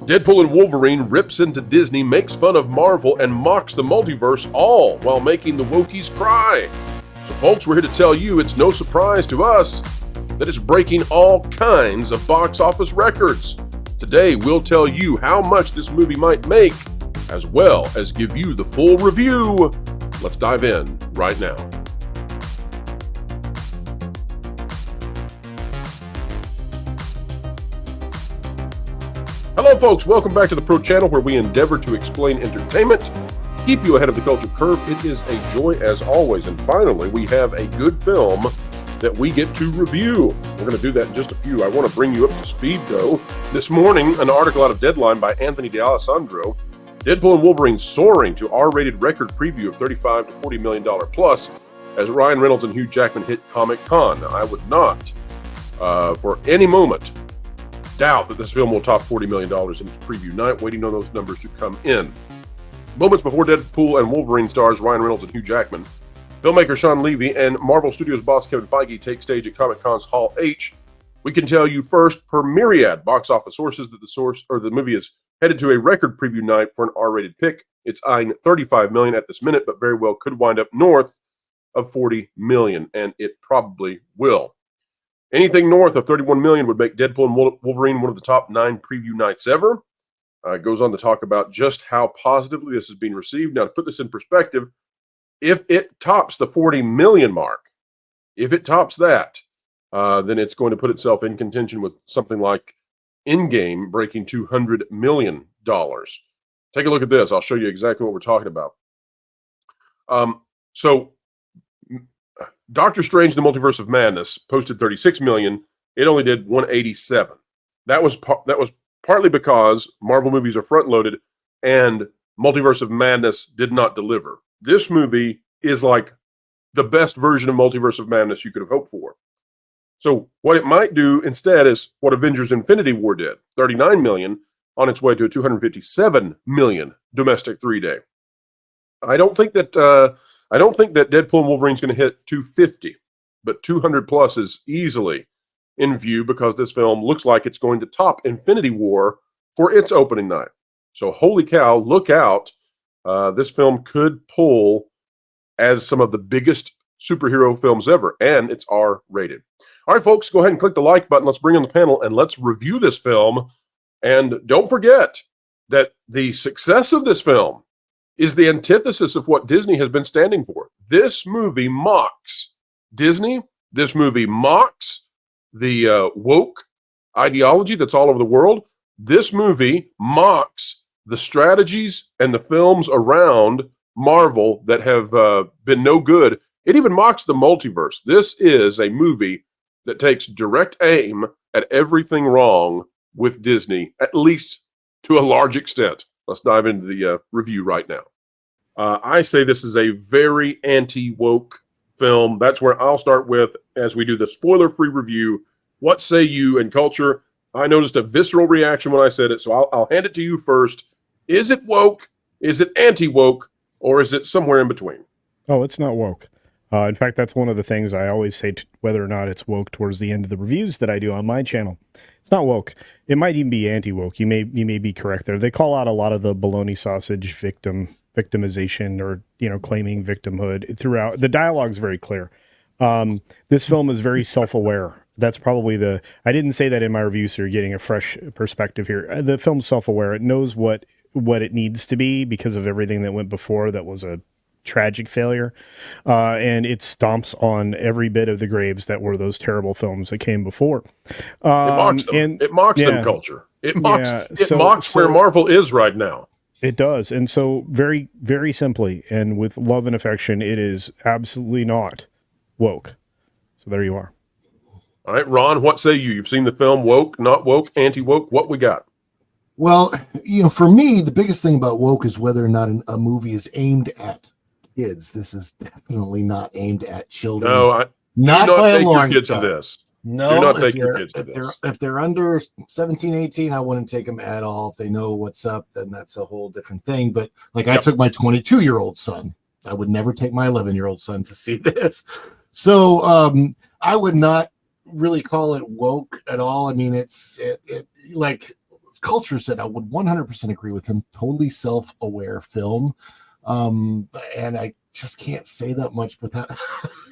Deadpool and Wolverine rips into Disney, makes fun of Marvel, and mocks the multiverse, all while making the wokies cry. So folks, we're here to tell you it's no surprise to us that it's breaking all kinds of box office records. Today, we'll tell you how much this movie might make, as well as give you the full review. Let's dive in right now. Hello folks, welcome back to the Pro Channel, where we endeavor to explain entertainment, keep you ahead of the culture curve. It is a joy as always, and finally we have a good film that we get to review. We're going to do that in just a few. I want to bring you up to speed though. This morning, an article out of Deadline by Anthony D'Alessandro, Deadpool and Wolverine soaring to R-rated record preview of $35 to $40 million plus as Ryan Reynolds and Hugh Jackman hit Comic-Con. Now, I would not, for any moment, doubt that this film will top $40 million in its preview night, waiting on those numbers to come in. Moments before Deadpool and Wolverine stars Ryan Reynolds and Hugh Jackman, filmmaker Sean Levy and Marvel Studios boss Kevin Feige take stage at Comic-Con's Hall H. We can tell you first, per myriad box office sources, that the movie is headed to a record preview night for an R-rated pick. It's eyeing $35 million at this minute, but very well could wind up north of $40 million, and it probably will. Anything north of $31 million would make Deadpool and Wolverine one of the top 9 preview nights ever. It goes on to talk about just how positively this is being received. Now, to put this in perspective, if it tops the 40 million mark, if it tops that, then it's going to put itself in contention with something like Endgame breaking $200 million. Take a look at this. I'll show you exactly what we're talking about. So Doctor Strange: The Multiverse of Madness posted $36 million. It only did $187. That was partly because Marvel movies are front-loaded and Multiverse of Madness did not deliver. This movie is like the best version of Multiverse of Madness you could have hoped for. So what it might do instead is what Avengers: Infinity War did, $39 million, on its way to a $257 million domestic 3-day. I don't think that Deadpool and Wolverine is going to hit 250, but 200 plus is easily in view because this film looks like it's going to top Infinity War for its opening night. So holy cow, look out. This film could pull as some of the biggest superhero films ever, and it's R-rated. All right, folks, go ahead and click the like button. Let's bring in the panel, and let's review this film. And don't forget that the success of this film is the antithesis of what Disney has been standing for. This movie mocks Disney. This movie mocks the woke ideology that's all over the world. This movie mocks the strategies and the films around Marvel that have been no good. It even mocks the multiverse. This is a movie that takes direct aim at everything wrong with Disney, at least to a large extent. Let's dive into the review right now. I say this is a very anti-woke film. That's where I'll start with as we do the spoiler-free review. What say you in culture? I noticed a visceral reaction when I said it, so I'll hand it to you first. Is it woke? Is it anti-woke? Or is it somewhere in between? Oh, it's not woke. In fact, that's one of the things I always say, whether or not it's woke towards the end of the reviews that I do on my channel. It's not woke. It might even be anti-woke. You may be correct there. They call out a lot of the bologna sausage victimization or, claiming victimhood throughout. The dialogue's very clear. This film is very self-aware. That's probably I didn't say that in my review, so you're getting a fresh perspective here. The film's self-aware. It knows what it needs to be because of everything that went before that was a tragic failure, and it stomps on every bit of the graves that were those terrible films that came before. It mocks them. It mocks them culture. It mocks where Marvel is right now. It does. And so very, very simply and with love and affection, it is absolutely not woke. So there you are. All right, Ron, what say you? You've seen the film. Woke, not woke, anti-woke. What we got? Well, for me, the biggest thing about woke is whether or not a movie is aimed at kids. This is definitely not aimed at children. No, not do not by a take long your kids shot. to this. No, do not take your kids to this. If they're under 17, 18, I wouldn't take them at all. If they know what's up, then that's a whole different thing. But I took my 22-year-old son. I would never take my 11-year-old son to see this. So I would not really call it woke at all. I mean, it's like Culture said I would 100% agree with him. Totally self-aware film. And I just can't say that much without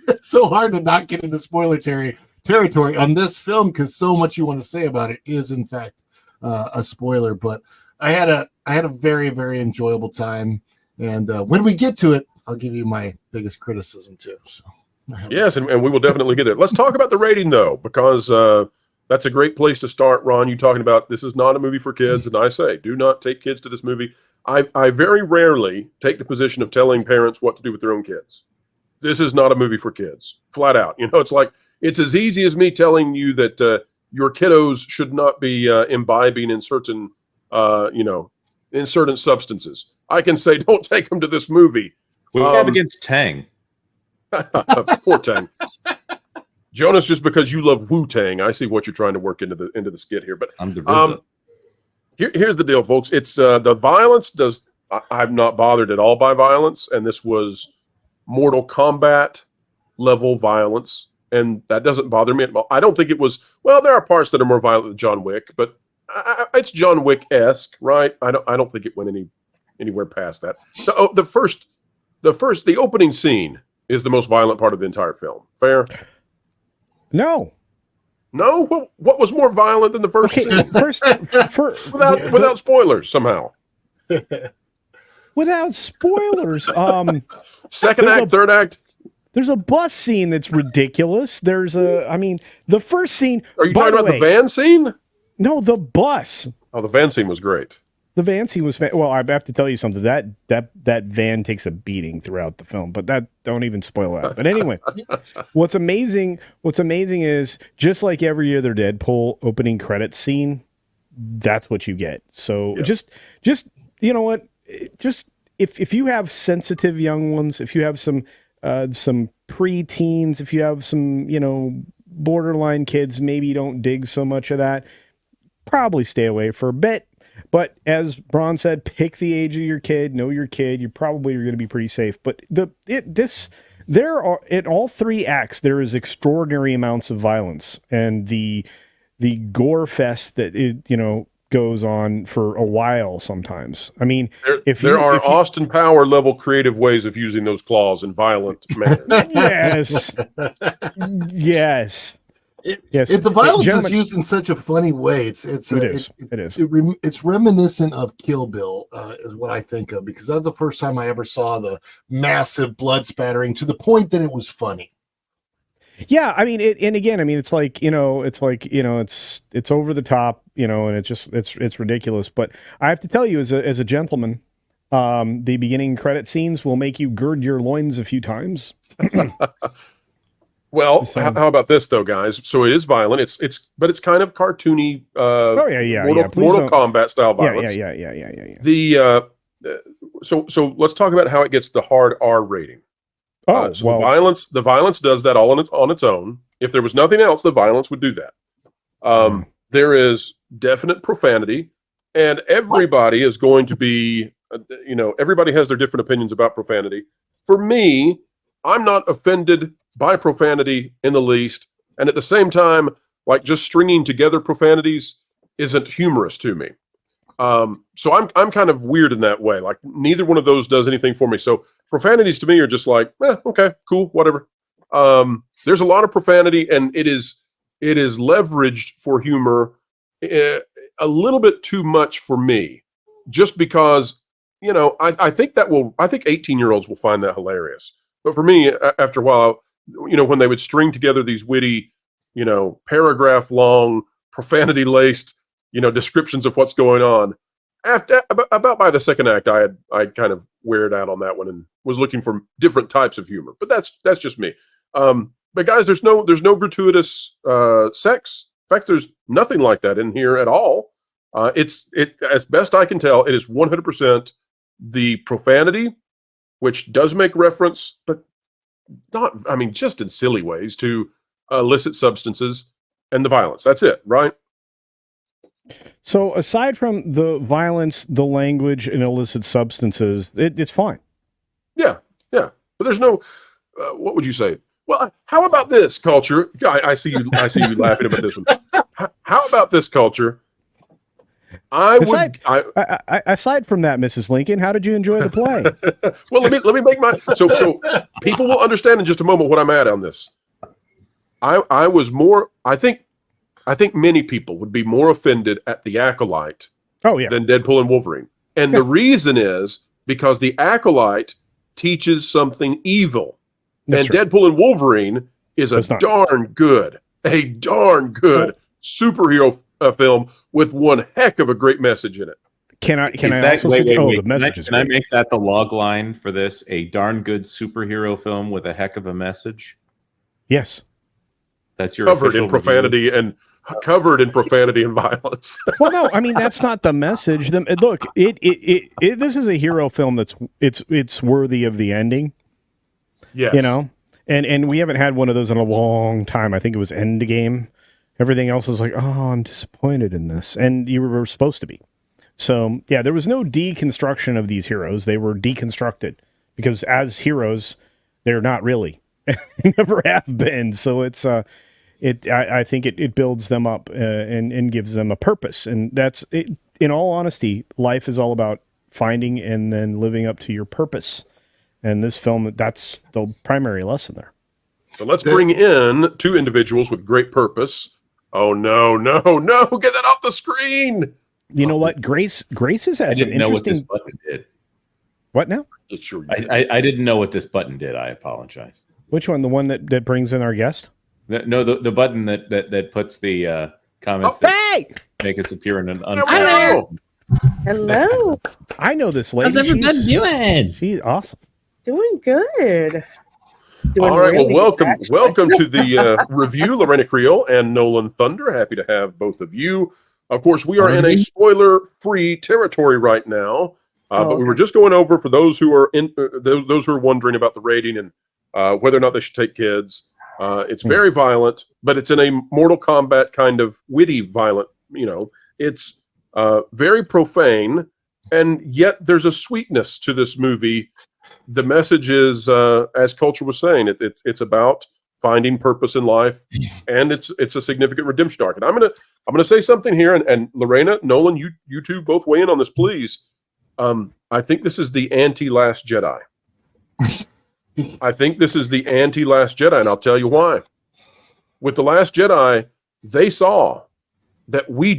it's so hard to not get into spoiler territory on this film because so much you want to say about it is in fact a spoiler. But I had a very, very enjoyable time. And when we get to it, I'll give you my biggest criticism too. So yes, and we will definitely get there. Let's talk about the rating though, because that's a great place to start. Ron, you talking about this is not a movie for kids, and I say do not take kids to this movie. I very rarely take the position of telling parents what to do with their own kids. This is not a movie for kids, flat out. You know, it's like it's as easy as me telling you that your kiddos should not be imbibing in certain in certain substances. I can say don't take them to this movie. What do you have against Tang? Poor Tang. Jonas, just because you love Wu-Tang, I see what you're trying to work into the skit here. But here's the deal, folks. It's the violence does. I'm not bothered at all by violence, and this was Mortal Kombat level violence, and that doesn't bother me at all. I don't think it was. Well, there are parts that are more violent than John Wick, but it's John Wick-esque, right? I don't think it went anywhere past that. The opening scene is the most violent part of the entire film. Fair? No. What was more violent than the first scene? Without spoilers somehow. Without spoilers. Second act, third act. There's a bus scene that's ridiculous. The first scene. Are you talking about the van scene? No, the bus. Oh, the van scene was great. The van scene was well. I have to tell you something. That van takes a beating throughout the film, but don't even spoil that. But anyway, what's amazing is just like every other Deadpool opening credits scene, that's what you get. So yes. just you know what, just if you have sensitive young ones, if you have some pre-teens, if you have some borderline kids, maybe you don't dig so much of that. Probably stay away for a bit. But as Bron said, pick the age of your kid, know your kid. You probably are going to be pretty safe. But in all three acts, there is extraordinary amounts of violence, and the gore fest that goes on for a while sometimes. I mean, there are Austin Power level creative ways of using those claws in violent manners. Yes, yes. If the violence is used in such a funny way, it is. It's reminiscent of Kill Bill, is what I think of, because that's the first time I ever saw the massive blood spattering to the point that it was funny. Yeah, I mean, it's like it's over the top, and it's ridiculous. But I have to tell you, as a gentleman, the beginning credit scenes will make you gird your loins a few times. Well, how about this though, guys? So it is violent. But it's kind of cartoony. Mortal Kombat style violence. Yeah. So let's talk about how it gets the hard R rating. The violence does that all on its own. If there was nothing else, the violence would do that. There is definite profanity, and everybody is going to be, everybody has their different opinions about profanity. For me, I'm not offended by profanity in the least, and at the same time, like just stringing together profanities isn't humorous to me. So I'm kind of weird in that way. Like neither one of those does anything for me. So profanities to me are just like, okay, cool, whatever. There's a lot of profanity, and it is leveraged for humor a little bit too much for me, just because I think 18-year-olds will find that hilarious. But for me, after a while, when they would string together these witty, paragraph-long, profanity-laced, descriptions of what's going on, about by the second act, I kind of weared out on that one and was looking for different types of humor. But that's just me. But guys, there's no gratuitous sex. In fact, there's nothing like that in here at all. It as best I can tell, it is 100% the profanity, which does make reference, but just in silly ways, to illicit substances and the violence. That's it, right? So aside from the violence, the language, and illicit substances, it's fine. Yeah. But there's no, what would you say? Well, how about this, Culture? I see you laughing about this one. How about this, Culture? Aside from that, Mrs. Lincoln, how did you enjoy the play? Well, let me make my so people will understand in just a moment what I'm at on this. I was more. I think many people would be more offended at the Acolyte than Deadpool and Wolverine, and the reason is because the Acolyte teaches something evil, and Deadpool and Wolverine is a darn good superhero film with one heck of a great message in it. Can I the message is Can I make that the log line for this? A darn good superhero film with a heck of a message? Yes. That's your covered in profanity and violence. Well, no, I mean that's not the message. Look, this is a hero film it's worthy of the ending. Yes. You know? And we haven't had one of those in a long time. I think it was Endgame. Everything else is like, oh, I'm disappointed in this. And you were supposed to be. So, yeah, there was no deconstruction of these heroes. They were deconstructed because as heroes, they're not really. Never have been. So it's I think it builds them up and gives them a purpose. And that's it. In all honesty, life is all about finding and then living up to your purpose. And this film, that's the primary lesson there. So let's bring in two individuals with great purpose. Oh, no. Get that off the screen. You know what? Grace has had some interesting... I didn't know what this button did. What now? I didn't know what this button did. I apologize. Which one? The one that brings in our guest? No, the button that puts the comments that make us appear in an Hello. I know this lady. How's everybody doing? She's awesome. Doing good. All right, well, welcome to the review, Lorena Creel and Nolan Thunder. Happy to have both of you. Of course, we are in a spoiler-free territory right now, but we were just going over for those who are those who are wondering about the rating and whether or not they should take kids. It's very violent, but it's in a Mortal Kombat kind of witty violent. You know, it's very profane, and yet there's a sweetness to this movie. The message is, as Culture was saying, it's about finding purpose in life, and it's a significant redemption arc. And I'm gonna say something here, and Lorena, Nolan, you two both weigh in on this, please. I think this is the anti-Last Jedi. I think this is the anti-Last Jedi, and I'll tell you why. With the Last Jedi, they saw that we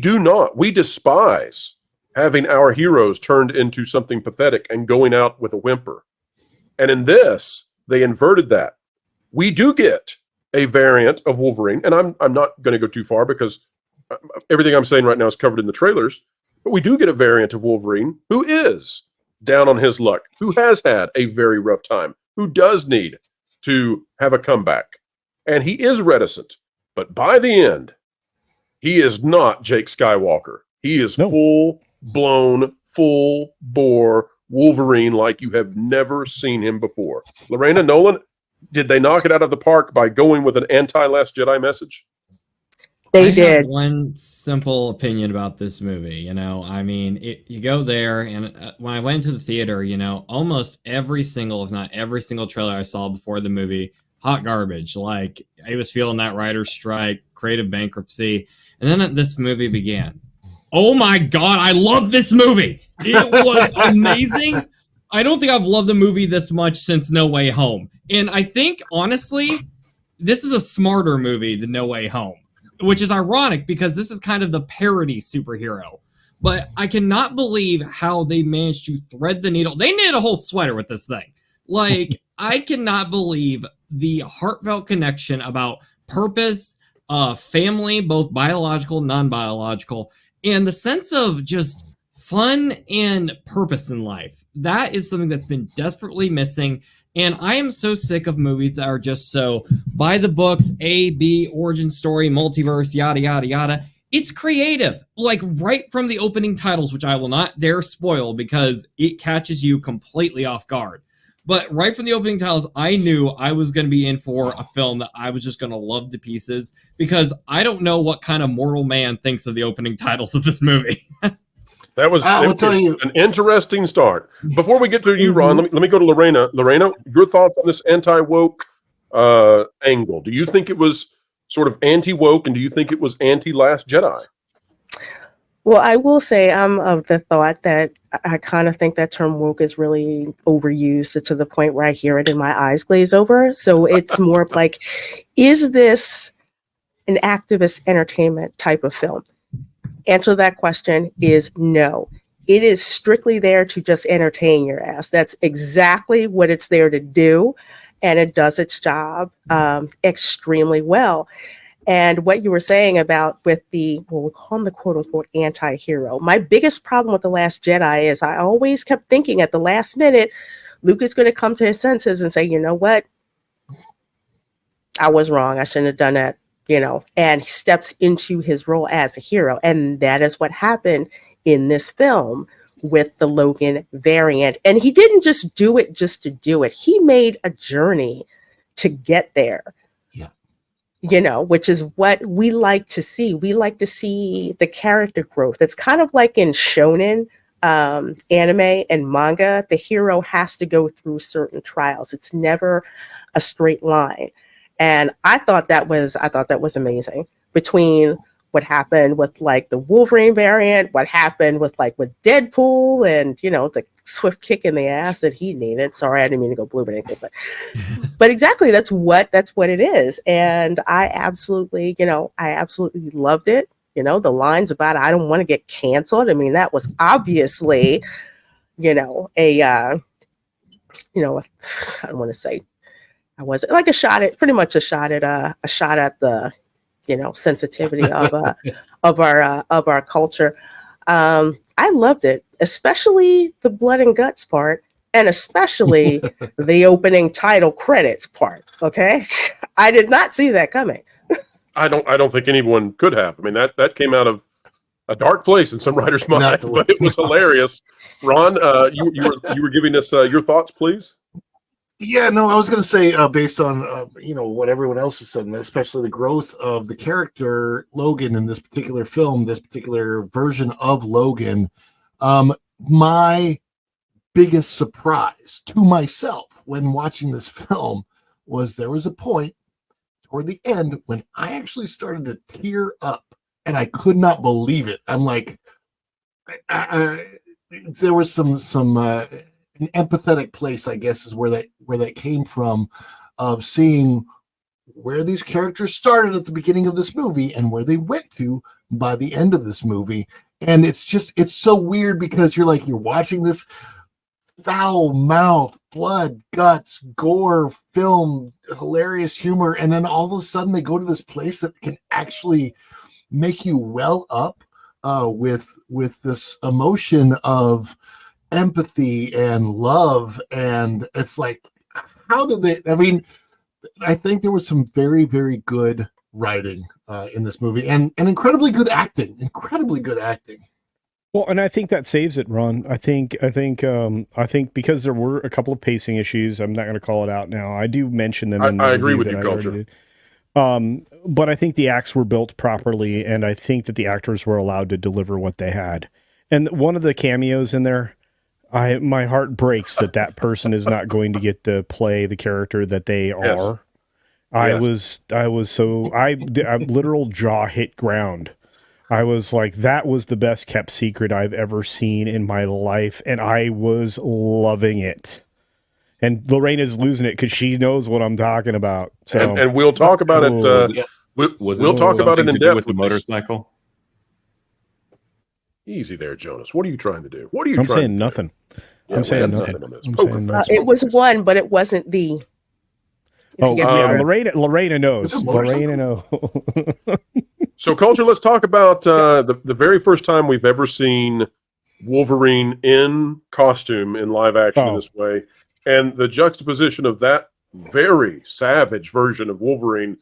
despise having our heroes turned into something pathetic and going out with a whimper. And in this, they inverted that. We do get a variant of Wolverine, and I'm not going to go too far because everything I'm saying right now is covered in the trailers, but we do get a variant of Wolverine who is down on his luck, who has had a very rough time, who does need to have a comeback. And he is reticent, but by the end, he is not Jake Skywalker. He is full-blown, full-bore Wolverine like you have never seen him before. Lorena, Nolan, did they knock it out of the park by going with an anti-Last Jedi message? They did. Have one simple opinion about this movie. You know, I mean, you go there, and when I went to the theater, you know, almost every single, if not every single trailer I saw before the movie, hot garbage. Like, I was feeling that writer's strike, creative bankruptcy. And then this movie began. Oh my God, I love this movie. It was amazing. I don't think I've loved a movie this much since No Way Home. And I think, honestly, this is a smarter movie than No Way Home, which is ironic because this is kind of the parody superhero. But I cannot believe how they managed to thread the needle. They knit a whole sweater with this thing. Like, I cannot believe the heartfelt connection about purpose, family, both biological, non-biological, and the sense of just fun and purpose in life. That is something that's been desperately missing. And I am so sick of movies that are just so by the books, A, B, origin story, multiverse, yada, yada, yada. It's creative, like right from the opening titles, which I will not dare spoil because it catches you completely off guard. But right from the opening titles, I knew I was going to be in for a film that I was just going to love to pieces because I don't know what kind of mortal man thinks of the opening titles of this movie. That was an interesting start. Before we get to you, Ron, let me go to Lorena. Lorena, your thoughts on this anti-woke angle? Do you think it was sort of anti-woke, and do you think it was anti-Last Jedi? Well, I will say I'm of the thought that I kind of think that term woke is really overused to the point where I hear it and my eyes glaze over. So it's more of like, is this an activist entertainment type of film? Answer to that question is no. It is strictly there to just entertain your ass. That's exactly what it's there to do. And it does its job extremely well. And what you were saying about with we'll call him the quote unquote anti-hero. My biggest problem with The Last Jedi is I always kept thinking at the last minute, Luke is going to come to his senses and say, you know what? I was wrong. I shouldn't have done that, and he steps into his role as a hero. And that is what happened in this film with the Logan variant. And he didn't just do it just to do it. He made a journey to get there. Which is what we like to see. We like to see the character growth. It's kind of like in shonen anime and manga, the hero has to go through certain trials. It's never a straight line. And I thought that was amazing. Between what happened with like the Wolverine variant, what happened with Deadpool, and the swift kick in the ass that he needed. Sorry, I didn't mean to go blue, but exactly, that's what it is. And I absolutely loved it. The lines about I don't want to get canceled. I mean, that was obviously, I don't want to say I wasn't like pretty much a shot at the sensitivity of our culture. I loved it, especially the blood and guts part, and especially the opening title credits part. Okay, I did not see that coming. I don't think anyone could have. I mean, that came out of a dark place in some writer's mind, but it was hilarious. Ron, you were giving us your thoughts, please. Yeah, no, I was going to say, based on, what everyone else has said, and especially the growth of the character Logan in this particular film, this particular version of Logan, my biggest surprise to myself when watching this film was there was a point toward the end when I actually started to tear up, and I could not believe it. I'm like, there was some an empathetic place, I guess, is where that came from, of seeing where these characters started at the beginning of this movie and where they went to by the end of this movie. And it's so weird because you're watching this foul mouth, blood, guts, gore film, hilarious humor, and then all of a sudden they go to this place that can actually make you well up with this emotion of empathy and love. And it's like, how did they? I mean, I think there was some very, very good writing in this movie, and incredibly good acting. Well, and I think that saves it, Ron. I think because there were a couple of pacing issues, I'm not going to call it out now. I do mention them. I agree with you, Kocho. But I think the acts were built properly, and I think that the actors were allowed to deliver what they had. And one of the cameos in there, my heart breaks that person is not going to get to play the character that they are. Yes. I literal jaw hit ground. I was like, that was the best kept secret I've ever seen in my life, and I was loving it. And Lorena's losing it because she knows what I'm talking about. So, and we'll talk about it. We'll talk about it in depth with the motorcycle. Easy there, Jonas. What are you trying to do? I'm saying nothing. Yeah, I'm saying nothing. It was one, but it wasn't the. Lorena knows. Lorena knows. So, Culture, let's talk about the very first time we've ever seen Wolverine in costume in live action in this way, and the juxtaposition of that very savage version of Wolverine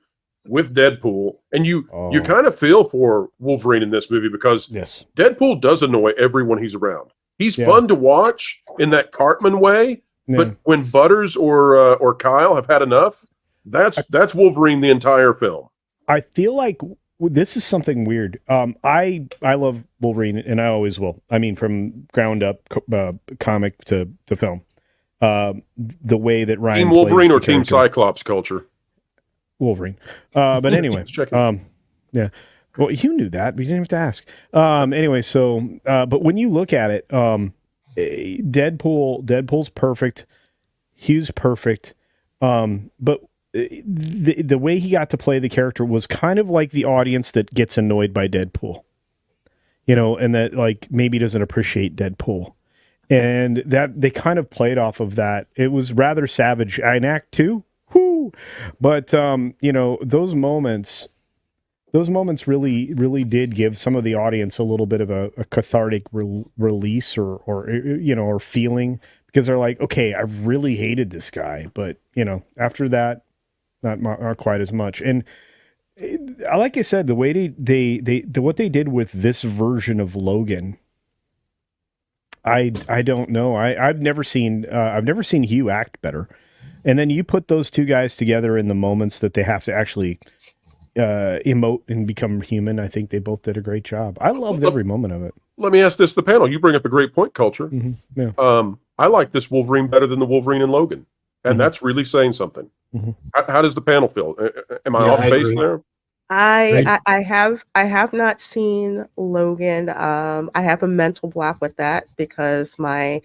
with Deadpool. And you kind of feel for Wolverine in this movie because Deadpool does annoy everyone he's around. He's fun to watch in that Cartman way, but when Butters or Kyle have had enough, that's Wolverine the entire film. I feel like this is something weird. I love Wolverine, and I always will. I mean, from ground up comic to film. The way that Ryan Team Wolverine or Team Cyclops, Culture? Wolverine. But anyway, Well, you knew that, but you didn't have to ask. Anyway, so but when you look at it, Deadpool's perfect, Hughes perfect, but the way he got to play the character was kind of like the audience that gets annoyed by Deadpool, and that like maybe doesn't appreciate Deadpool, and that they kind of played off of that. It was rather savage in Act 2, but those moments really did give some of the audience a little bit of a cathartic release or feeling, because they're like, okay, I've really hated this guy, but after that, not quite as much. And like I said, the way what they did with this version of Logan, I don't know. I've never seen Hugh act better. And then you put those two guys together in the moments that they have to actually emote and become human. I think they both did a great job. I loved every moment of it. Let me ask this to the panel. You bring up a great point, Culture. Mm-hmm. Yeah. I like this Wolverine better than the Wolverine in Logan. And that's really saying something. Mm-hmm. How does the panel feel? Am I off base there? I have not seen Logan. I have a mental block with that because my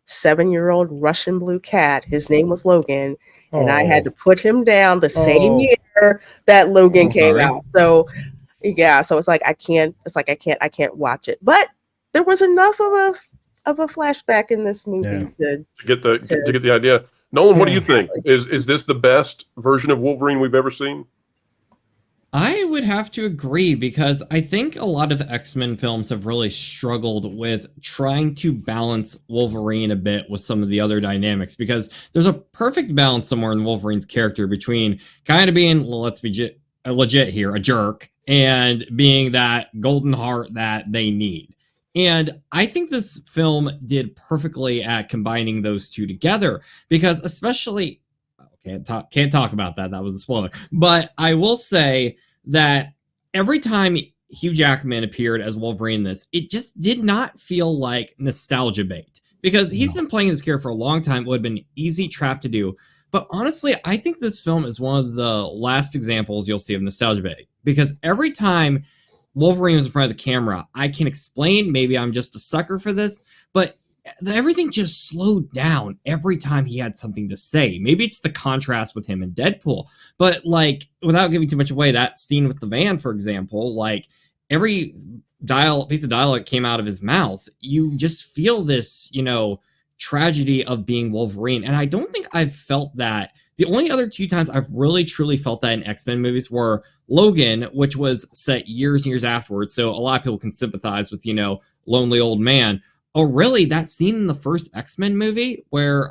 7-year-old Russian blue cat, his name was Logan, and I had to put him down the same year that Logan came out. So yeah, so it's like I can't watch it. But there was enough of a flashback in this movie to get the idea. Nolan, what do you think? Is this the best version of Wolverine we've ever seen? I would have to agree, because I think a lot of X-Men films have really struggled with trying to balance Wolverine a bit with some of the other dynamics, because there's a perfect balance somewhere in Wolverine's character between kind of being, let's be legit here, a jerk, and being that golden heart that they need. And I think this film did perfectly at combining those two together, because especially... Can't talk about that. That was a spoiler. But I will say that every time Hugh Jackman appeared as Wolverine in this, it just did not feel like nostalgia bait, because he's been playing this character for a long time. It would have been an easy trap to do. But honestly, I think this film is one of the last examples you'll see of nostalgia bait, because every time Wolverine was in front of the camera, I can explain, maybe I'm just a sucker for this, but everything just slowed down every time he had something to say. Maybe it's the contrast with him and Deadpool, but like, without giving too much away, that scene with the van, for example, like every piece of dialogue came out of his mouth, you just feel this, tragedy of being Wolverine. And I don't think I've felt that. The only other two times I've really truly felt that in X-Men movies were Logan, which was set years and years afterwards, so a lot of people can sympathize with, lonely old man. Oh, really? That scene in the first X-Men movie where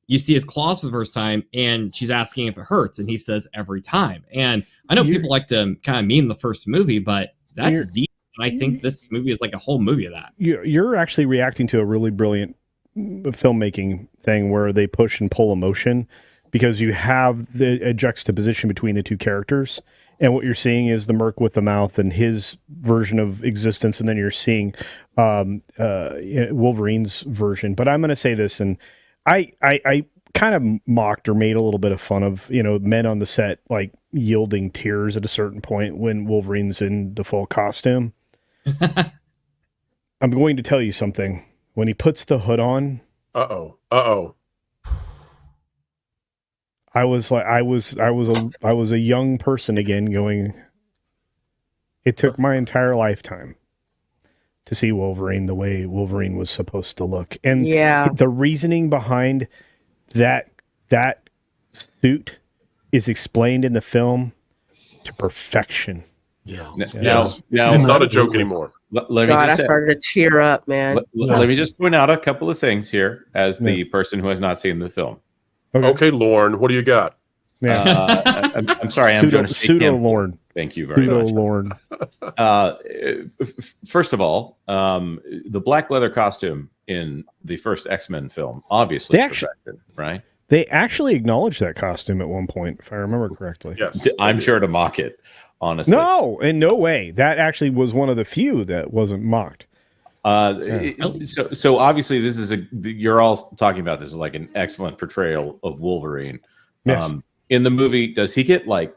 you see his claws for the first time and she's asking if it hurts, and he says every time. And I know people like to kind of meme the first movie, but that's deep. And I think this movie is like a whole movie of that. You're actually reacting to a really brilliant filmmaking thing where they push and pull emotion, because you have a juxtaposition between the two characters. And what you're seeing is the merc with the mouth and his version of existence, and then you're seeing Wolverine's version. But I'm going to say this, and I kind of mocked or made a little bit of fun of men on the set like yielding tears at a certain point when Wolverine's in the full costume. I'm going to tell you something. When he puts the hood on, I was a young person again going, it took my entire lifetime to see Wolverine the way Wolverine was supposed to look. And the reasoning behind that suit is explained in the film to perfection. Now, it's not a joke anymore. I started to tear up, man. Let me just point out a couple of things here as the person who has not seen the film. Okay, Lorne, what do you got? I'm sorry, I'm going to pseudo Lorne. Thank you very much. Lorne. First of all, the black leather costume in the first X-Men film, obviously, perfected, right? They actually acknowledged that costume at one point, if I remember correctly. Yes, I'm sure to mock it. Honestly, no, in no way. That actually was one of the few that wasn't mocked. So obviously this is you're all talking about this as like an excellent portrayal of Wolverine. Yes. In the movie, does he get like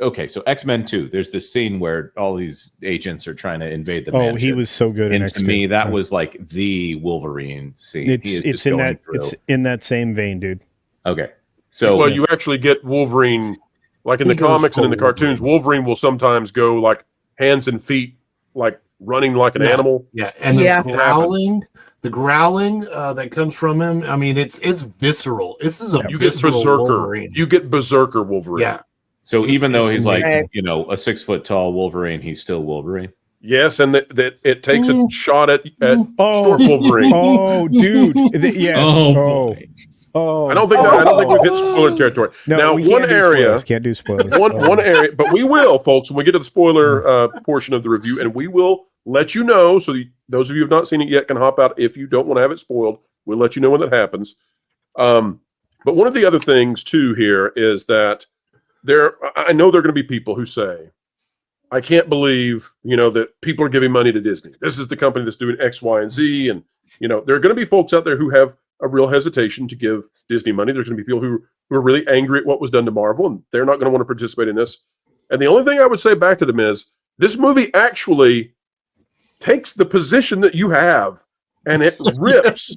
okay, so X-Men 2, there's this scene where all these agents are trying to invade the Oh, mansion. he was so good in And to X2. me, that was like the Wolverine scene. It's in that same vein, dude. Okay. So well, you actually get Wolverine, like in He the goes comics and in the full cartoons, Wolverine will sometimes go like hands and feet, like running like an animal. Yeah, and Yeah. the growling that comes from him. I mean, it's visceral. This is a You get visceral Berserker. Wolverine. You get Berserker Wolverine. Yeah. So even though he's like, amazing. you know, a 6 foot tall Wolverine, he's still Wolverine. Yes, and that it takes a shot at Oh, short Wolverine. oh, dude. Yes. Oh, Oh, boy. oh. I don't think we've hit spoiler territory. No, now, we one area, can't do spoilers. one area, but we will, folks, when we get to the spoiler portion of the review, and we will let you know. So those of you who have not seen it yet can hop out if you don't want to have it spoiled. We'll let you know when that happens. But one of the other things too here is that I know there are going to be people who say, I can't believe, that people are giving money to Disney. This is the company that's doing X, Y, and Z. And, there are going to be folks out there who have a real hesitation to give Disney money. There's going to be people who are really angry at what was done to Marvel, and they're not going to want to participate in this. And the only thing I would say back to them is this movie actually takes the position that you have, and it rips.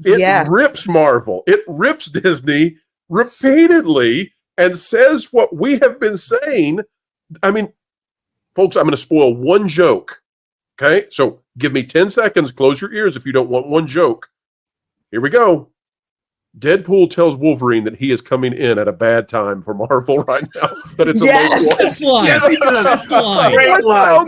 It rips Marvel. It rips Disney repeatedly and says what we have been saying. I mean, folks, I'm going to spoil one joke. Okay? So give me 10 seconds. Close your ears if you don't want one joke. Here we go. Deadpool tells Wolverine that he is coming in at a bad time for Marvel right now. That it's a low This line. This line. Great line. So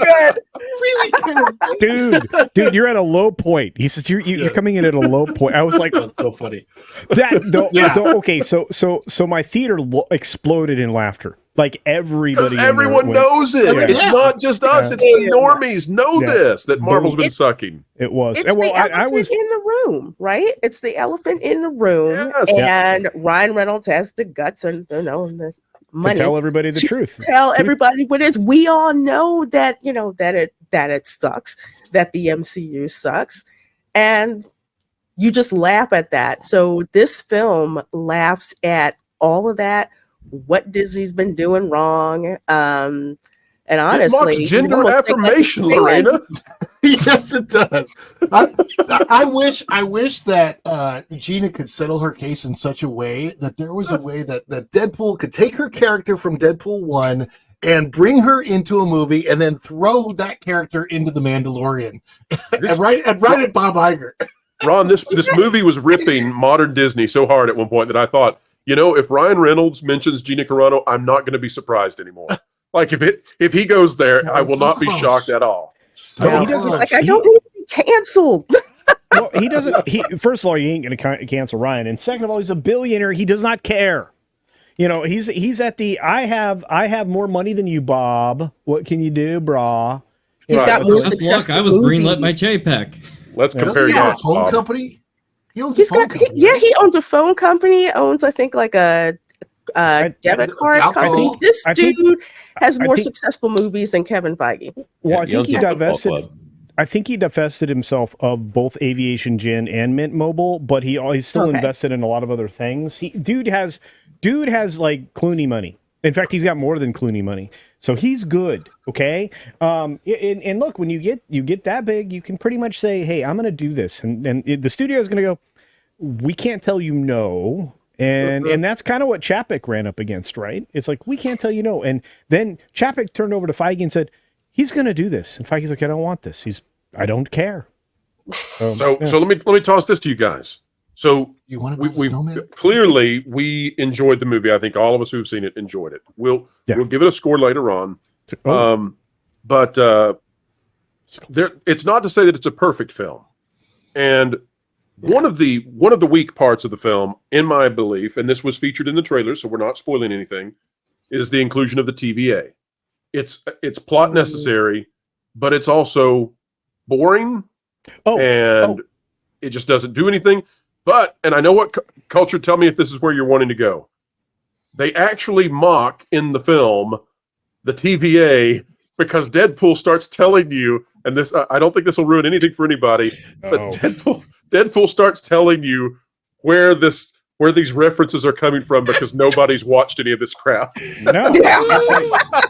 good. Dude, you're at a low point. He says you're coming in at a low point. I was like, That's so funny. Okay, so my theater exploded in laughter. Like everybody, because everyone knows it. Yeah. It's not just us. It's the normies know this, that Marvel's been sucking. It was. It's the elephant in the room, right? It's the elephant in the room, and Ryan Reynolds has the guts and the money to tell everybody the truth. Tell everybody what it is. We all know that that it sucks, that the MCU sucks, and you just laugh at that. So this film laughs at all of that. What Disney's been doing wrong, and honestly, gender affirmation, Lorena. Yes, it does. I wish that Gina could settle her case in such a way that there was a way that Deadpool could take her character from Deadpool 1 and bring her into a movie and then throw that character into The Mandalorian and write it Bob Iger. Ron, this movie was ripping modern Disney so hard at one point that I thought, if Ryan Reynolds mentions Gina Carano, I'm not going to be surprised anymore. Like if he goes there, I will not be shocked at all. So he doesn't. I don't need to be canceled. Well, he doesn't. First of all, he ain't going to cancel Ryan, and second of all, he's a billionaire. He does not care. He's at the I have more money than you, Bob. What can you do, brah? He's got more successful I was movies. greenlit by JPEG. Let's compare Doesn't he have a notes, phone Bob. company? He owns a He's phone got company. he owns a phone company. Owns I think like a debit card company. This dude has more successful movies than Kevin Feige. Well, I think he divested. I think he divested himself of both Aviation Gin and Mint Mobile, but he's still invested in a lot of other things. Dude has like Clooney money. In fact, he's got more than Clooney money, so he's good. Okay, and look, when you get that big, you can pretty much say, "Hey, I'm going to do this," and the studio is going to go, "We can't tell you no." And that's kind of what Chapek ran up against, right? It's like, we can't tell you no. And then Chapek turned over to Feige and said, he's going to do this. And Feige's like, I don't want this. I don't care. So let me toss this to you guys. So You want to we clearly we enjoyed the movie. I think all of us who've seen it enjoyed it. We'll give it a score later on. But it's not to say that it's a perfect film. And one of the weak parts of the film, in my belief, and this was featured in the trailer, so we're not spoiling anything, is the inclusion of the TVA. It's plot necessary, but it's also boring, and it just doesn't do anything. But, and I know what culture, tell me if this is where you're wanting to go. They actually mock in the film the TVA because Deadpool starts telling you, and this I don't think this will ruin anything for anybody, but Deadpool starts telling you where this where these references are coming from because nobody's watched any of this crap. No,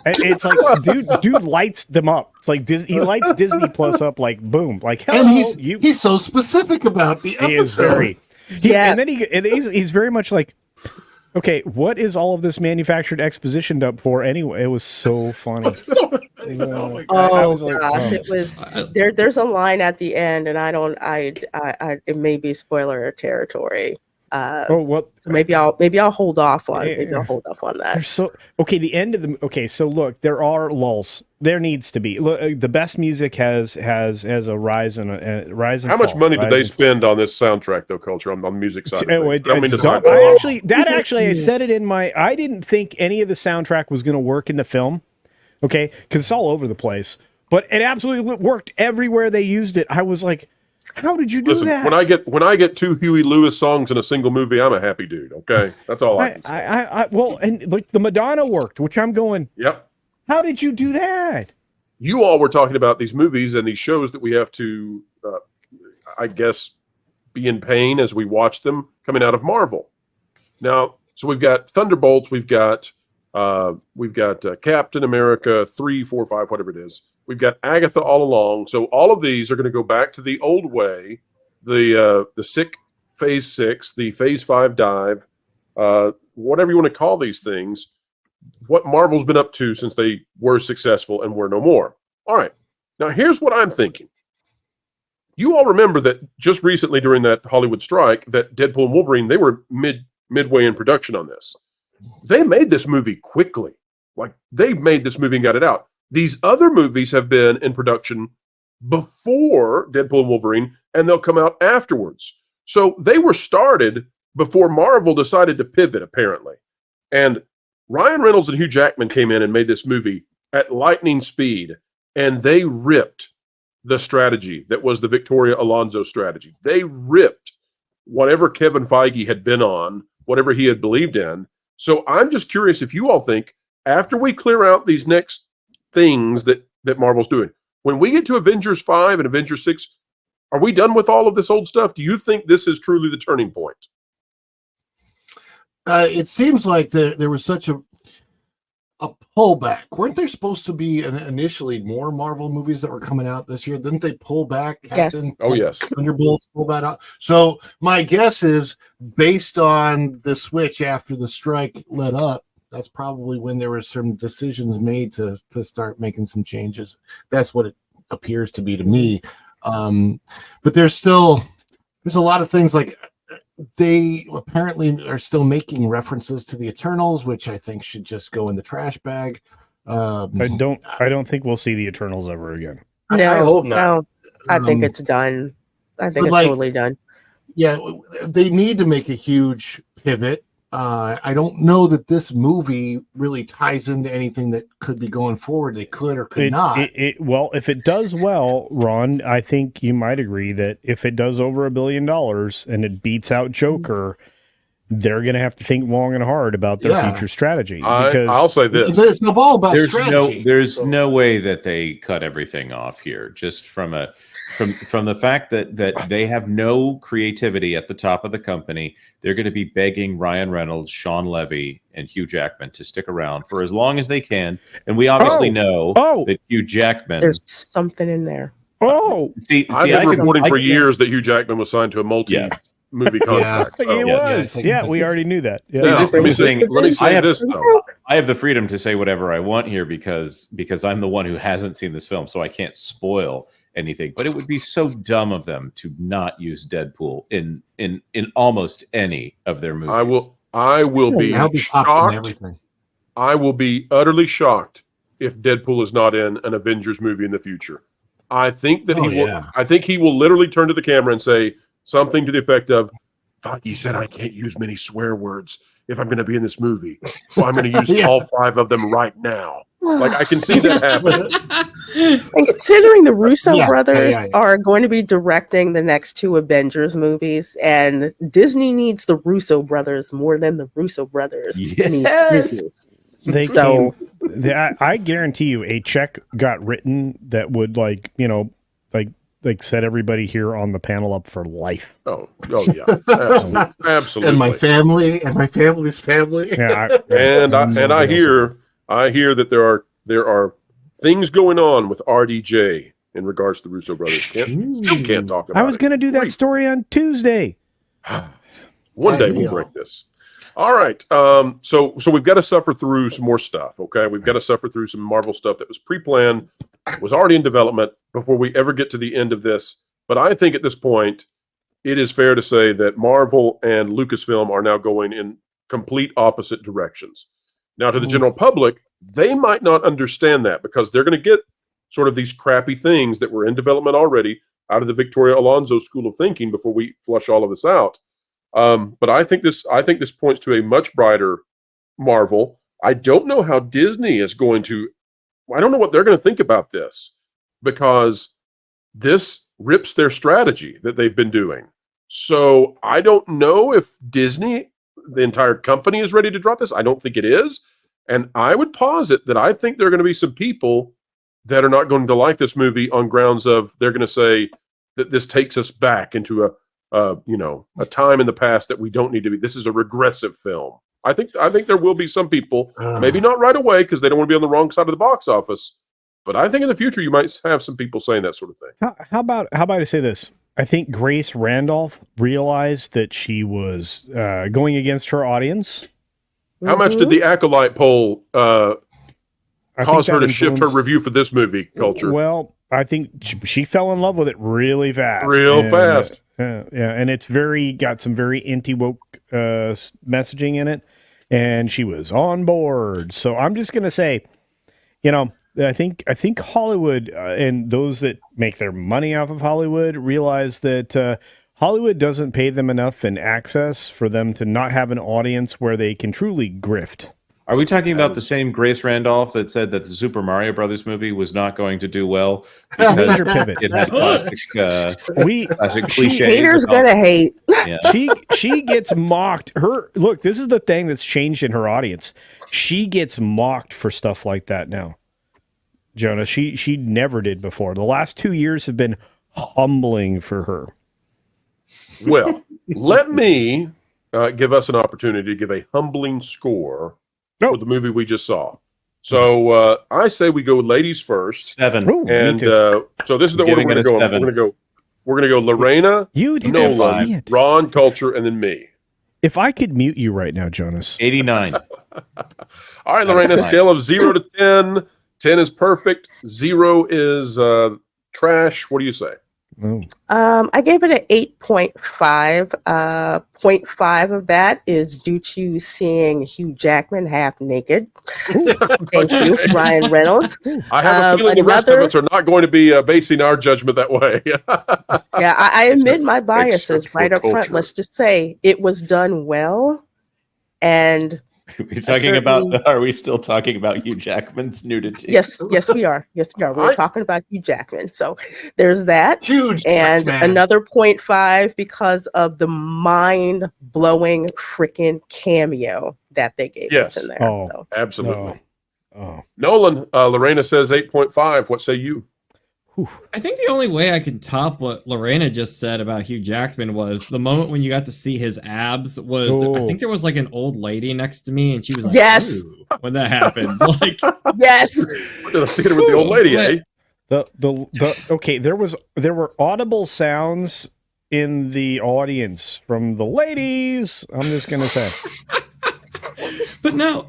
it's like dude lights them up. It's like he lights Disney Plus up like boom, like hello. And he's so specific about the episode. He is very, and then he's very much like, okay, what is all of this manufactured exposition up for anyway? It was so funny. It was there's a line at the end, and it may be spoiler territory. So maybe I'll hold off on that. The end of the so look, there are lulls. There needs to be. Look, the best music has a rise and rise. How much money did they spend on this soundtrack though, Culture, on the music side? I said it in my. I didn't think any of the soundtrack was going to work in the film. Okay, because it's all over the place, but it absolutely worked everywhere they used it. I was like, how did you do that? When I get 2 Huey Lewis songs in a single movie, I'm a happy dude. Okay, that's all I can say. And like the Madonna worked, which I'm going. Yep. How did you do that? You all were talking about these movies and these shows that we have to, I guess, be in pain as we watch them coming out of Marvel. Now, so we've got Thunderbolts, we've got Captain America 3, 4, 5, whatever it is. We've got Agatha all along. So all of these are going to go back to the old way, the sick Phase 6, the Phase 5 dive, whatever you want to call these things. What Marvel's been up to since they were successful and were no more. All right. Now, here's what I'm thinking. You all remember that just recently during that Hollywood strike, that Deadpool and Wolverine, they were midway in production on this. They made this movie quickly. Like, they made this movie and got it out. These other movies have been in production before Deadpool and Wolverine, and they'll come out afterwards. So they were started before Marvel decided to pivot, apparently. And Ryan Reynolds and Hugh Jackman came in and made this movie at lightning speed, and they ripped the strategy that was the Victoria Alonso strategy. They ripped whatever Kevin Feige had been on, whatever he had believed in. So I'm just curious if you all think, after we clear out these next things that Marvel's doing, when we get to Avengers 5 and Avengers 6, are we done with all of this old stuff? Do you think this is truly the turning point? It seems like there was such a pullback. Weren't there supposed to be initially more Marvel movies that were coming out this year? Didn't they pull back? Yes. Yes. Thunderbolts pull that out. So my guess is, based on the switch after the strike let up, that's probably when there were some decisions made to start making some changes. That's what it appears to be to me. But there's a lot of things, like they apparently are still making references to the Eternals, which I think should just go in the trash bag. I don't think we'll see the Eternals ever again. I hope not. I think it's done. I think it's totally done. Yeah, they need to make a huge pivot. I don't know that this movie really ties into anything that could be going forward. They could or could not. Well, if it does well, Ron, I think you might agree that if it does over $1 billion and it beats out Joker, they're going to have to think long and hard about their future strategy. Because I'll say this: it's all about strategy. There's no way that they cut everything off here. Just from the fact that they have no creativity at the top of the company, they're going to be begging Ryan Reynolds, Sean Levy, and Hugh Jackman to stick around for as long as they can. And we obviously know that Hugh Jackman. There's something in there. See, I've been reporting for years that Hugh Jackman was signed to a multi-movie contract. He was. We already knew that. Yeah. Let me say this though. I have the freedom to say whatever I want here because I'm the one who hasn't seen this film, so I can't spoil anything. But it would be so dumb of them to not use Deadpool in almost any of their movies. I will be shocked. I will be utterly shocked if Deadpool is not in an Avengers movie in the future. I think that he will. Yeah. I think he will literally turn to the camera and say something to the effect of, "He said I can't use many swear words if I'm going to be in this movie, so I'm going to use all 5 of them right now." Like, I can see that happening. And considering the Russo brothers are going to be directing the next 2 Avengers movies, and Disney needs the Russo brothers more than the Russo brothers need Disney. I guarantee you a check got written that would, like like set everybody here on the panel up for life. Oh yeah, absolutely, absolutely. And my family and my family's family. Yeah, I hear that there are things going on with RDJ in regards to the Russo brothers. Still can't talk about it. I was going to do that Great. story on Tuesday. One day we'll break this. All right. So we've got to suffer through some more stuff. Okay, we've got to suffer through some Marvel stuff that was pre-planned, was already in development before we ever get to the end of this. But I think at this point, it is fair to say that Marvel and Lucasfilm are now going in complete opposite directions. Now, to the general public, they might not understand that because they're going to get sort of these crappy things that were in development already out of the Victoria Alonso school of thinking before we flush all of this out. But I think this points to a much brighter Marvel. I don't know how Disney is going to. I don't know what they're going to think about this because this rips their strategy that they've been doing. So I don't know if Disney, the entire company, is ready to drop this. I don't think it is. And I would posit that I think there are going to be some people that are not going to like this movie on grounds of they're going to say that this takes us back into a time in the past that we don't need to be. This is a regressive film. I think there will be some people, maybe not right away because they don't want to be on the wrong side of the box office, but I think in the future you might have some people saying that sort of thing. How about I say this? I think Grace Randolph realized that she was going against her audience. How much did the Acolyte poll cause her to shift her review for this movie, Culture? Well, I think she fell in love with it really fast. Fast. Yeah, and it's got some very anti-woke messaging in it, and she was on board. So I'm just going to say, I think Hollywood and those that make their money off of Hollywood realize that Hollywood doesn't pay them enough in access for them to not have an audience where they can truly grift. Are we talking about the same Grace Randolph that said that the Super Mario Brothers movie was not going to do well because it had classic cliches? Haters gonna hate. Yeah. She gets mocked. Look, this is the thing that's changed in her audience. She gets mocked for stuff like that now. Jonah, she never did before. The last 2 years have been humbling for her. Well, let me give us an opportunity to give a humbling score for the movie we just saw. So I say we go ladies first. 7. Ooh, And so this is the order we're going to go. We're going to go Lorena, Nolan, Ron, Culture, and then me. If I could mute you right now, Jonas. 89. All right, Lorena, scale of 0 to 10. 10 is perfect. 0 is trash. What do you say? Oh. I gave it an 8.5. 0.5 of that is due to seeing Hugh Jackman half naked. Thank you, Ryan Reynolds. I have a feeling the rest of us are not going to be basing our judgment that way. Yeah, I admit my biases Except for right up front. Culture. Let's just say it was done well, and Are we still talking about Hugh Jackman's nudity? yes, we are. We're talking about Hugh Jackman. So there's that. Huge. And man. another 0.5 because of the mind-blowing freaking cameo that they gave us in there. Oh. So. Absolutely. Oh. Nolan, Lorena says 8.5. What say you? I think the only way I can top what Lorena just said about Hugh Jackman was the moment when you got to see his abs was I think there was like an old lady next to me and she was like, yes, ooh, when that happens. Like, yes. We're to the theater with the old lady, eh? Okay, there were audible sounds in the audience from the ladies. I'm just gonna say. But no,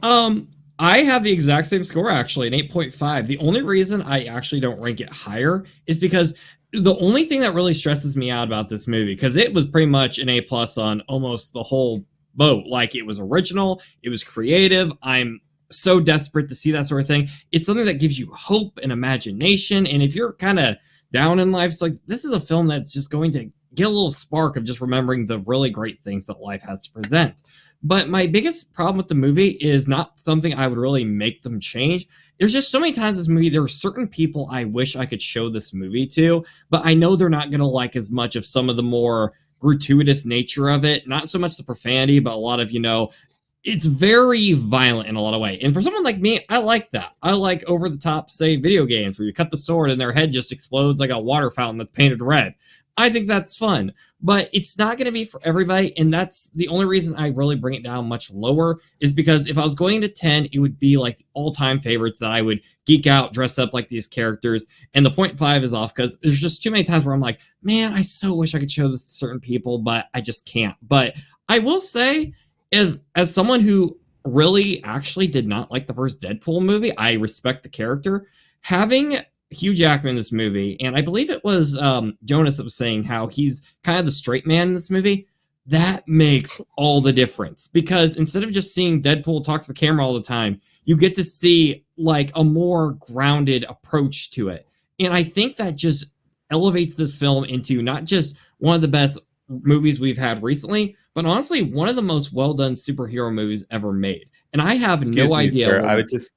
I have the exact same score, actually, an 8.5. The only reason I actually don't rank it higher is because the only thing that really stresses me out about this movie, because it was pretty much an A+ on almost the whole boat. Like, it was original, it was creative. I'm so desperate to see that sort of thing. It's something that gives you hope and imagination. And if you're kind of down in life, it's like, this is a film that's just going to get a little spark of just remembering the really great things that life has to present. But my biggest problem with the movie is not something I would really make them change. There's just so many times in this movie, there are certain people I wish I could show this movie to, but I know they're not going to like as much of some of the more gratuitous nature of it. Not so much the profanity, but a lot of, it's very violent in a lot of ways. And for someone like me, I like that. I like over the top, say, video games where you cut the sword and their head just explodes like a water fountain that's painted red. I think that's fun, but it's not going to be for everybody. And that's the only reason I really bring it down much lower, is because if I was going to 10, it would be like all-time favorites that I would geek out, dress up like these characters. And the 0.5 is off because there's just too many times where I'm like, man, I so wish I could show this to certain people, but I just can't. But I will say, as someone who really actually did not like the first Deadpool movie, I respect the character. Having Hugh Jackman in this movie, and I believe it was Jonas that was saying how he's kind of the straight man in this movie, that makes all the difference. Because instead of just seeing Deadpool talk to the camera all the time, you get to see like a more grounded approach to it. And I think that just elevates this film into not just one of the best movies we've had recently, but honestly, one of the most well-done superhero movies ever made. And I have no idea. Sir,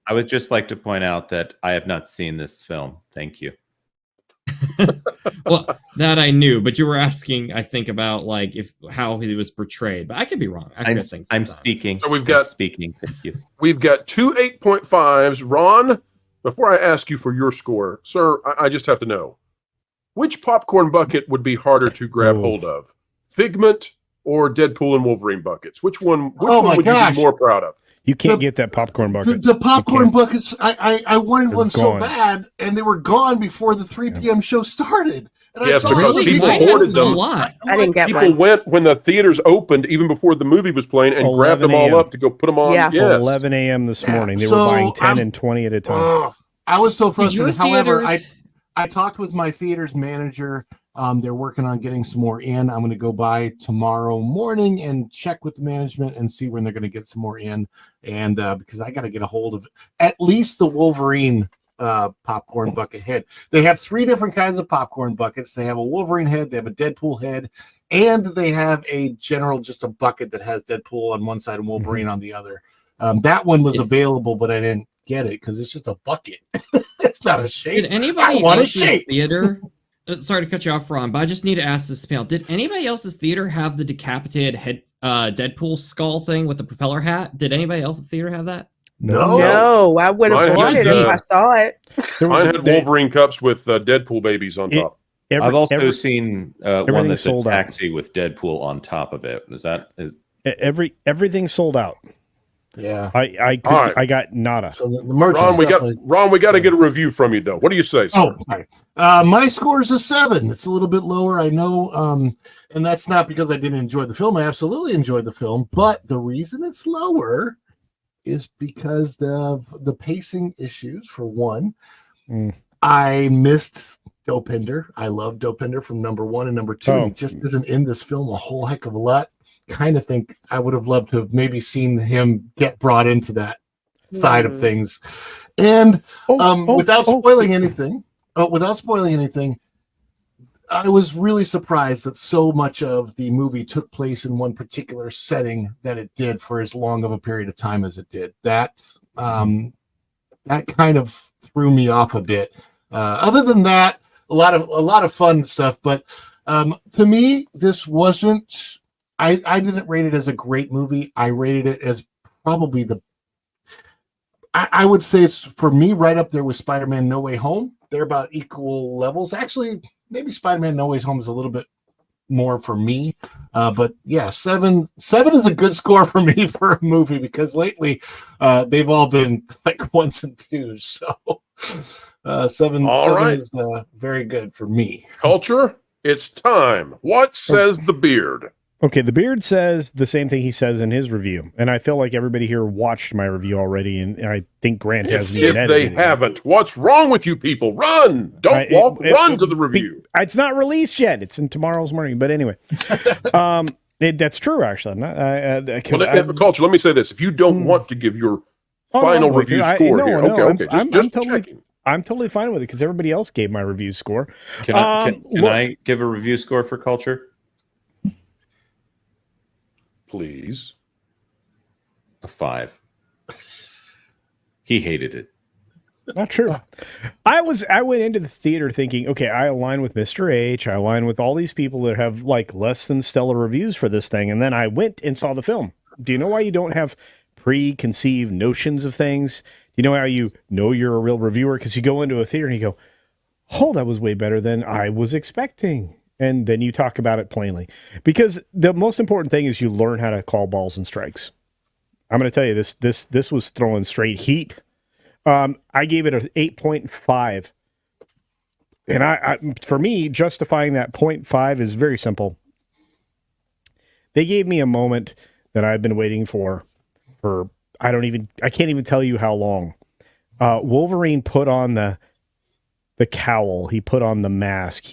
I would just like to point out that I have not seen this film. Thank you. Well, that I knew, but you were asking, I think, about like how he was portrayed. But I could be wrong. I'm speaking. So we've got speaking. Thank you. We've got 2 8.5s. Ron, before I ask you for your score, sir, I just have to know, which popcorn bucket would be harder to grab hold of? Figment or Deadpool and Wolverine buckets? Which one would you be more proud of? You can't get that popcorn bucket. The popcorn buckets, I wanted one so bad, and they were gone before the 3 p.m. show started. And Yes, I saw because really people hoarded them. I didn't get People one. went when the theaters opened, even before the movie was playing, and grabbed them all 11 up to go put them on. Yeah. Yes. 11 a.m. this morning. They were So, buying 10 and 20 at a time. I was so frustrated. However, theaters- I talked with my theater's manager. They're working on getting some more in. I'm going to go by tomorrow morning and check with the management and see when they're going to get some more in. And because I got to get a hold of at least the Wolverine popcorn bucket head. They have 3 different kinds of popcorn buckets. They have a Wolverine head, they have a Deadpool head, and they have a general, just a bucket that has Deadpool on one side and Wolverine on the other. That one was available, but I didn't get it because it's just a bucket. It's not a shape. Did anybody I want a else's shape. theater? Sorry to cut you off, Ron, but I just need to ask this panel: did anybody else's theater have the decapitated head, Deadpool skull thing with the propeller hat? Did anybody else at the theater have that? No, I would have Mine bought has, it if I saw it. Mine had Wolverine cups with Deadpool babies on top. I've also seen one that's a sold out. taxi with Deadpool on top of it. Everything sold out. Yeah. I got nada. So the merch. Ron, we got to get a review from you though. What do you say, sir? Oh, sorry. My score is a 7. It's a little bit lower, I know, and that's not because I didn't enjoy the film. I absolutely enjoyed the film, but the reason it's lower is because the pacing issues. For one, I missed Dopinder. I love Dopinder from number 1 and number 2. And he just isn't in this film a whole heck of a lot. Kind of think I would have loved to have maybe seen him get brought into that side of things. And without spoiling anything, I was really surprised that so much of the movie took place in one particular setting that it did for as long of a period of time as it did. That kind of threw me off a bit. Other than that, a lot of fun stuff. But to me, this wasn't. I didn't rate it as a great movie. I rated it as probably I would say it's, for me, right up there with Spider-Man No Way Home. They're about equal levels. Actually, maybe Spider-Man No Way Home is a little bit more for me. But yeah, 7 is a good score for me for a movie, because lately they've all been like 1s and 2s. So 7 is very good for me. Culture, it's time. What says the beard? Okay, the beard says the same thing he says in his review, and I feel like everybody here watched my review already, and I think Grant hasn't even If they edited it. haven't, what's wrong with you people? Run! Don't walk, run to the review. It's not released yet. It's in tomorrow's morning, but anyway. That's true, actually. Culture, let me say this. If you don't want to give your final review score here. Okay. Just checking. I'm totally fine with it, because everybody else gave my review score. Can I give a review score for Culture? Please. A 5. He hated it. Not true. I went into the theater thinking, okay, I align with Mr. H. I align with all these people that have like less than stellar reviews for this thing. And then I went and saw the film. Do you know why you don't have preconceived notions of things? You know how you know you're a real reviewer? Because you go into a theater and you go, oh, that was way better than I was expecting. And then you talk about it plainly. Because the most important thing is you learn how to call balls and strikes. I'm going to tell you, this was throwing straight heat. I gave it an 8.5. And I for me, justifying that 0.5 is very simple. They gave me a moment that I've been waiting for I can't even tell you how long. Wolverine put on the cowl, he put on the mask,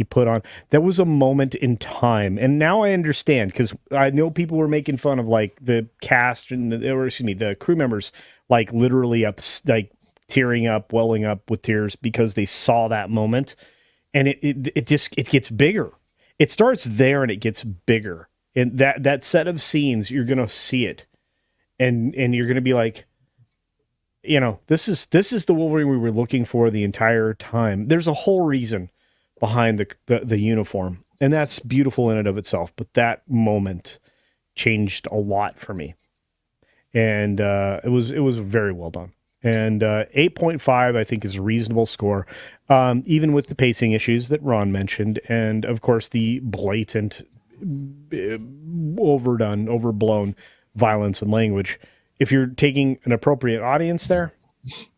that was a moment in time. And now I understand, because I know people were making fun of like the cast and the crew members, like literally like tearing up, welling up with tears because they saw that moment. And it gets bigger. It starts there and it gets bigger. And that set of scenes, you're gonna see it. And you're gonna be like, this is the Wolverine we were looking for the entire time. There's a whole reason behind the uniform, and that's beautiful in and of itself. But that moment changed a lot for me, and it was very well done. And 8.5, I think, is a reasonable score, even with the pacing issues that Ron mentioned, and of course the blatant, overblown violence and language. If you're taking an appropriate audience there,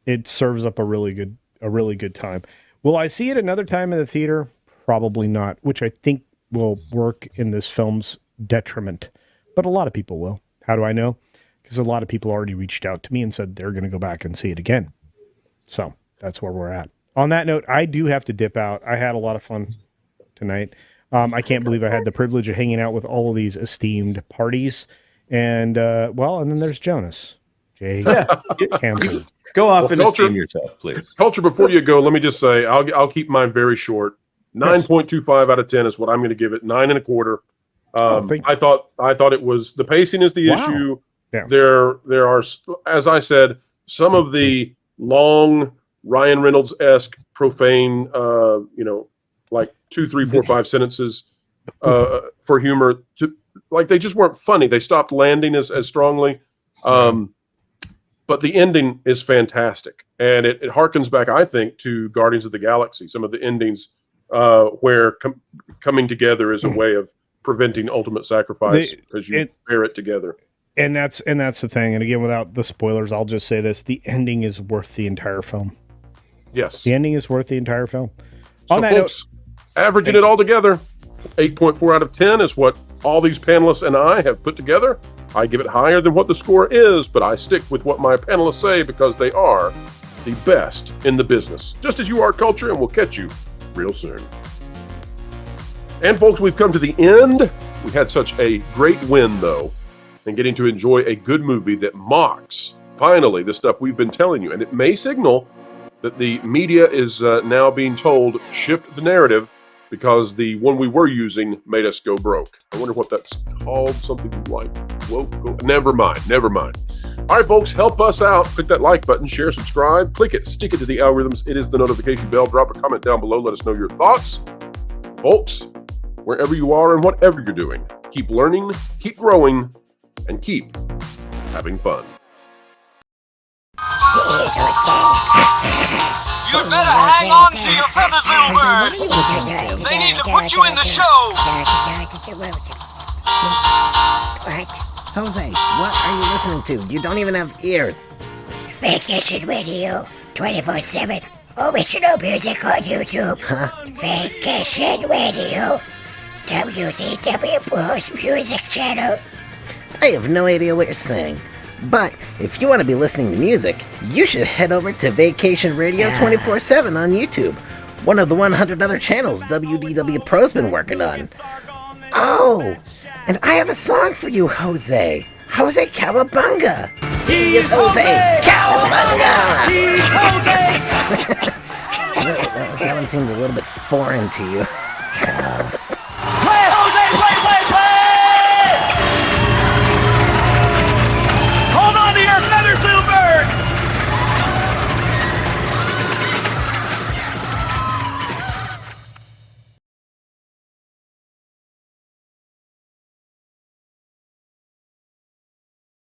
it serves up a really good time. Will I see it another time in the theater? Probably not, which I think will work in this film's detriment. But a lot of people will. How do I know? Because a lot of people already reached out to me and said they're going to go back and see it again. So that's where we're at. On that note, I do have to dip out. I had a lot of fun tonight. I can't believe I had the privilege of hanging out with all of these esteemed parties. And, and then there's Jonas. Jay Campbell. Go off and Culture, esteem yourself, please. Culture, before you go, let me just say, I'll keep mine very short. 9.25 out of 10 is what I'm going to give it. 9.25. I thought it was, the pacing is the issue. Yeah. There are, as I said, some of the long Ryan Reynolds-esque profane, like 2, 3, 4, 5 sentences for humor. Like they just weren't funny. They stopped landing as strongly. But the ending is fantastic. And it harkens back, I think, to Guardians of the Galaxy. Some of the endings where coming together is a way of preventing ultimate sacrifice because you bear it together. And that's the thing. And again, without the spoilers, I'll just say this. The ending is worth the entire film. Yes. The ending is worth the entire film. So folks, averaging it all together, 8.4 out of 10 is what all these panelists and I have put together. I give it higher than what the score is, but I stick with what my panelists say because they are the best in the business. Just as you are, Culture, and we'll catch you real soon. And folks, we've come to the end. We had such a great win, though, and getting to enjoy a good movie that mocks, finally, the stuff we've been telling you. And it may signal that the media is now being told, shift the narrative, because the one we were using made us go broke. I wonder what that's called, something like woke. Never mind. All right, folks, help us out. Click that like button, share, subscribe, click it, stick it to the algorithms. It is the notification bell. Drop a comment down below. Let us know your thoughts. Folks, wherever you are and whatever you're doing, keep learning, keep growing, and keep having fun. You'd better hang on to your feathers, little bird. They need to put you in the show. What? Jose, what are you listening to? You don't even have ears. Vacation Radio 24/7. Original music on YouTube. Huh? Vacation Radio. WDW Pro Music Channel. I have no idea what you're saying. But if you want to be listening to music, you should head over to Vacation Radio 24/7 on YouTube, one of the 100 other channels WDW Pro's been working on. Oh, and I have a song for you, Jose. Jose Cowabunga. He is Jose Cowabunga. He's Jose. That one seems a little bit foreign to you.